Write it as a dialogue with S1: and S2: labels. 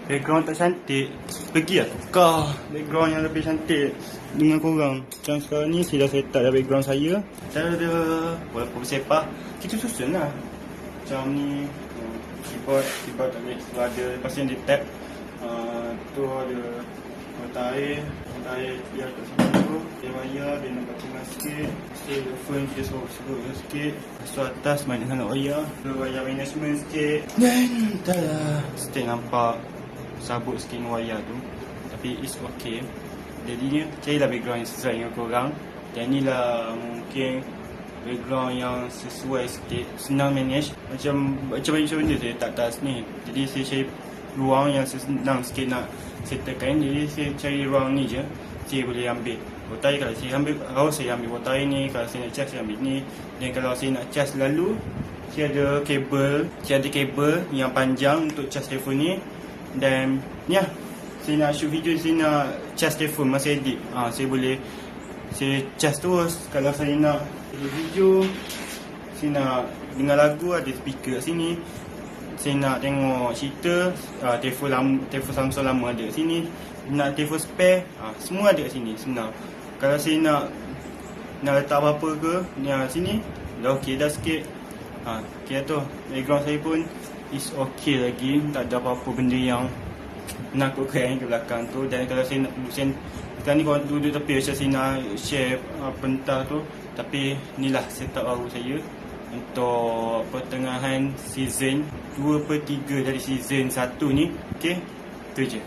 S1: background tak cantik, pergi lah tukar background yang lebih cantik dengan korang. Macam sekarang ni saya dah set up dah background saya. Saya ada walaupun bersepah, kita susun lah macam ni. Keyboard tak boleh sebab ada, lepas tu yang dia tab tu ada mata air biar kat sini tu, dia wayar dia nampak tengah sikit. Phone kita suruh sikit. Lepas tu atas banyak sangat wayar, wayar management sikit. Dan dah lah, still nampak sabut sikit dengan wayar tu, tapi it's okay. Jadinya carilah background yang sesuai dengan korang. Dan inilah mungkin background yang sesuai sikit, senang manage. Macam benda saya tak atas ni, jadi saya cari ruang yang senang sikit nak settlekan. Jadi saya cari ruang ni je, saya boleh ambil botai. Kalau saya ambil harus saya ambil botai ni, kalau saya nak cas saya ambil ni. Dan kalau saya nak cas lalu, saya ada kabel yang panjang untuk cas telefon ni. Dan ni lah, saya nak shoot video, saya nak cas telefon masa edit, saya cas terus. Kalau saya nak video, saya nak dengar lagu, ada speaker kat sini. Saya nak tengok cerita, telefon Samsung lama ada kat sini. Nak telefon spare, semua ada kat sini senang. Kalau saya nak letak apa-apa ke yang sini, dah okey dah sikit. Okay tu, background saya pun is okay lagi, tak ada apa-apa benda yang menakutkan ke belakang tu. Dan kalau saya nak sekarang ni korang duduk tepi macam saya nak share pentah tu, tapi inilah setup baru saya untuk pertengahan season 2/3 dari season 1 ni. Okay, tu je.